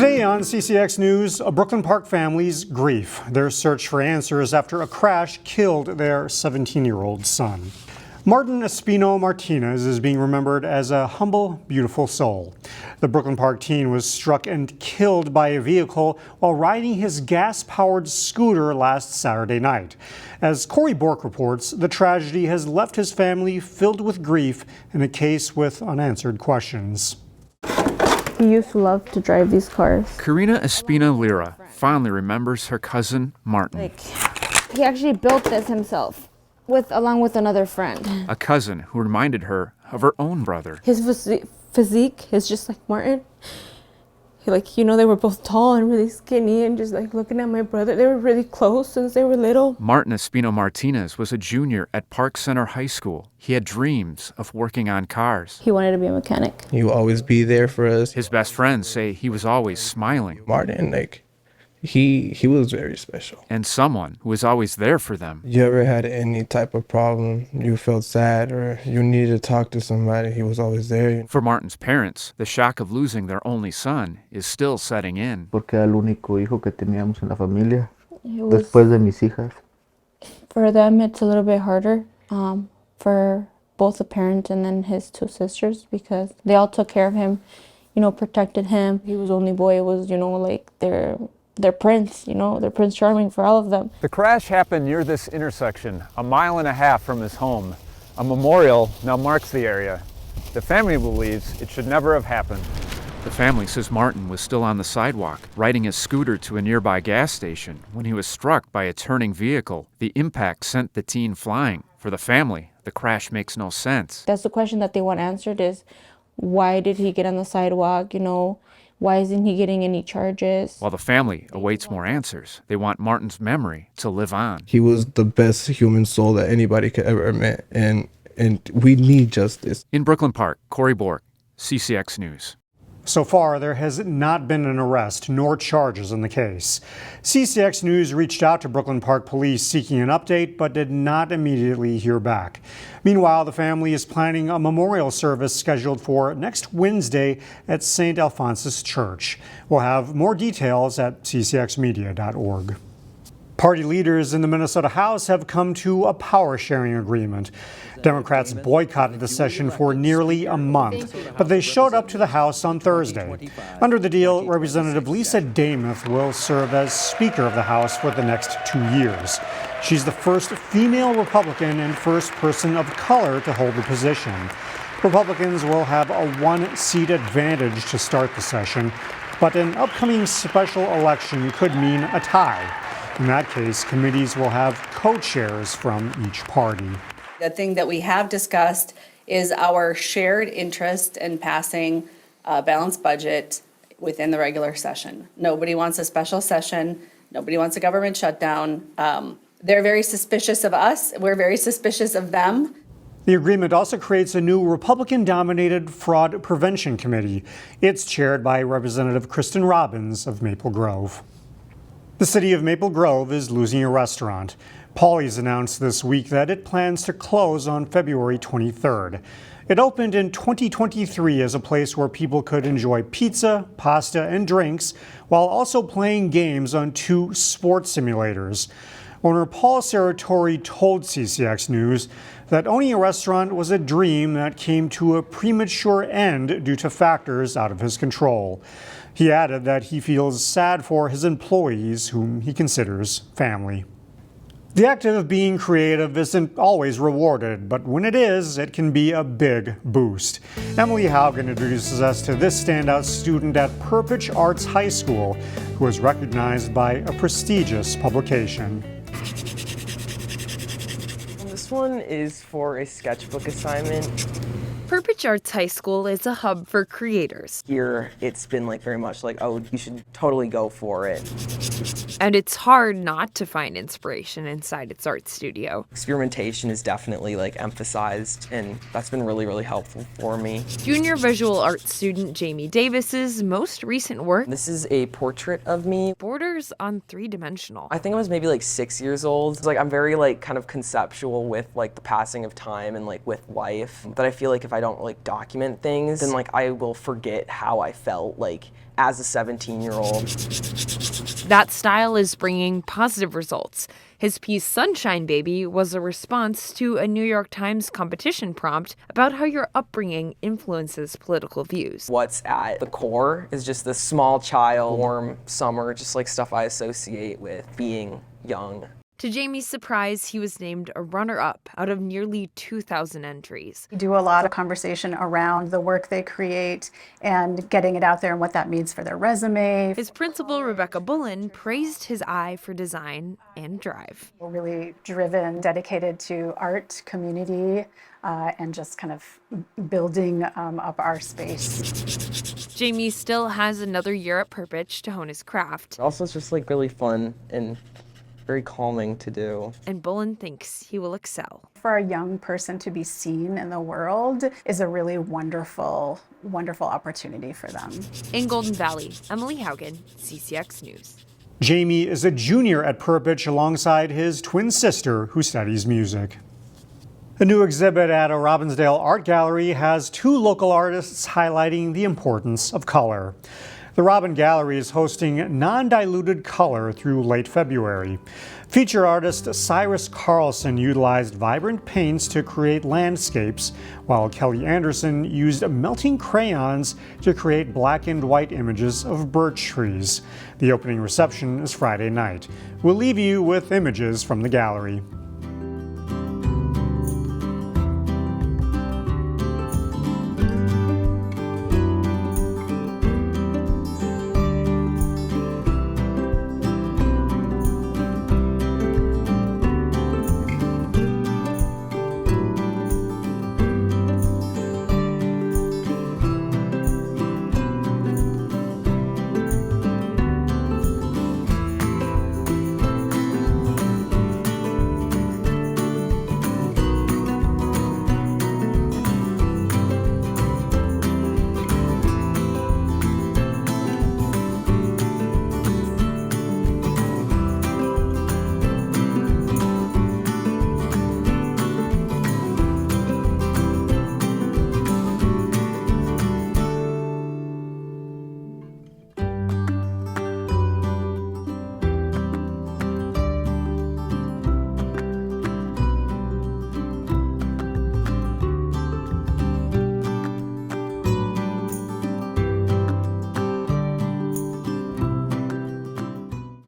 Today on CCX News, a Brooklyn Park family's grief. Their search for answers after a crash killed their 17-year-old son. Martin Espino Martinez is being remembered as a humble, beautiful soul. The Brooklyn Park teen was struck and killed by a vehicle while riding his gas-powered scooter last Saturday night. As Corey Bork reports, the tragedy has left his family filled with grief in a case with unanswered questions. He used to love to drive these cars. Karina Espina Lira fondly remembers her cousin Martin. He actually built this himself, along with another friend. A cousin who reminded her of her own brother. His physique is just like Martin. They were both tall and really skinny, and just looking at my brother, they were really close since they were little. Martin Espino Martinez was a junior at Park Center High School. He had dreams of working on cars. He wanted to be a mechanic. He will always be there for us. His best friends say he was always smiling. Martin, he was very special. And someone who was always there for them. You ever had any type of problem, you felt sad, or you needed to talk to somebody, he was always there. For Martin's parents, the shock of losing their only son is still setting in. Porque era el único hijo que teníamos en la familia, después de mis hijas. For them, it's a little bit harder, for both the parents and then his two sisters, because they all took care of him, protected him. He was only boy. It was, their prince, their Prince Charming for all of them. The crash happened near this intersection, a mile and a half from his home. A memorial now marks the area. The family believes it should never have happened. The family says Martin was still on the sidewalk, riding his scooter to a nearby gas station when he was struck by a turning vehicle. The impact sent the teen flying. For the family, the crash makes no sense. That's the question that they want answered is, why did he get on the sidewalk, Why isn't he getting any charges? While the family awaits more answers, they want Martin's memory to live on. He was the best human soul that anybody could ever met, and we need justice. In Brooklyn Park, Corey Bork, CCX News. So far, there has not been an arrest nor charges in the case. CCX News reached out to Brooklyn Park Police seeking an update, but did not immediately hear back. Meanwhile, the family is planning a memorial service scheduled for next Wednesday at St. Alphonsus Church. We'll have more details at ccxmedia.org. Party leaders in the Minnesota House have come to a power-sharing agreement. Democrats boycotted the session for nearly a month, but they showed up to the House on Thursday. Under the deal, Representative Lisa Damuth will serve as Speaker of the House for the next 2 years. She's the first female Republican and first person of color to hold the position. Republicans will have a one-seat advantage to start the session, but an upcoming special election could mean a tie. In that case, committees will have co-chairs from each party. The thing that we have discussed is our shared interest in passing a balanced budget within the regular session. Nobody wants a special session. Nobody wants a government shutdown. They're very suspicious of us. We're very suspicious of them. The agreement also creates a new Republican-dominated Fraud Prevention Committee. It's chaired by Representative Kristen Robbins of Maple Grove. The city of Maple Grove is losing a restaurant. Paulie's announced this week that it plans to close on February 23rd. It opened in 2023 as a place where people could enjoy pizza, pasta, and drinks while also playing games on 2 sports simulators. Owner Paul Saratori told CCX News that owning a restaurant was a dream that came to a premature end due to factors out of his control. He added that he feels sad for his employees, whom he considers family. The act of being creative isn't always rewarded, but when it is, it can be a big boost. Emily Haugen introduces us to this standout student at Perpich Arts High School, who was recognized by a prestigious publication. This one is for a sketchbook assignment. Perpich Arts High School is a hub for creators. Here, it's been very much oh, you should totally go for it. And it's hard not to find inspiration inside its art studio. Experimentation is definitely emphasized, and that's been really, really helpful for me. Junior visual arts student Jamie Davis's most recent work. This is a portrait of me. Borders on 3-dimensional. I think I was maybe 6 years old. I'm very kind of conceptual with the passing of time and with life. That I feel if I don't document things, then I will forget how I felt as a 17-year-old. That style is bringing positive results. His piece Sunshine Baby was a response to a New York Times competition prompt about how your upbringing influences political views. What's at the core is just this small child, warm summer, just like stuff I associate with being young. To Jamie's surprise, he was named a runner-up out of nearly 2,000 entries. We do a lot of conversation around the work they create and getting it out there and what that means for their resume. His principal, Rebecca Bullen, praised his eye for design and drive. We're really driven, dedicated to art, community, and just kind of building up our space. Jamie still has another year at Perpich to hone his craft. Also, it's just like really fun and very calming to do. And Bullen thinks he will excel. For a young person to be seen in the world is a really wonderful, wonderful opportunity for them. In Golden Valley, Emily Haugen, CCX News. Jamie is a junior at Perpich alongside his twin sister who studies music. A new exhibit at a Robbinsdale art gallery has 2 local artists highlighting the importance of color. The Robbin Gallery is hosting non-diluted color through late February. Feature artist Cyrus Carlson utilized vibrant paints to create landscapes, while Kelly Anderson used melting crayons to create black and white images of birch trees. The opening reception is Friday night. We'll leave you with images from the gallery.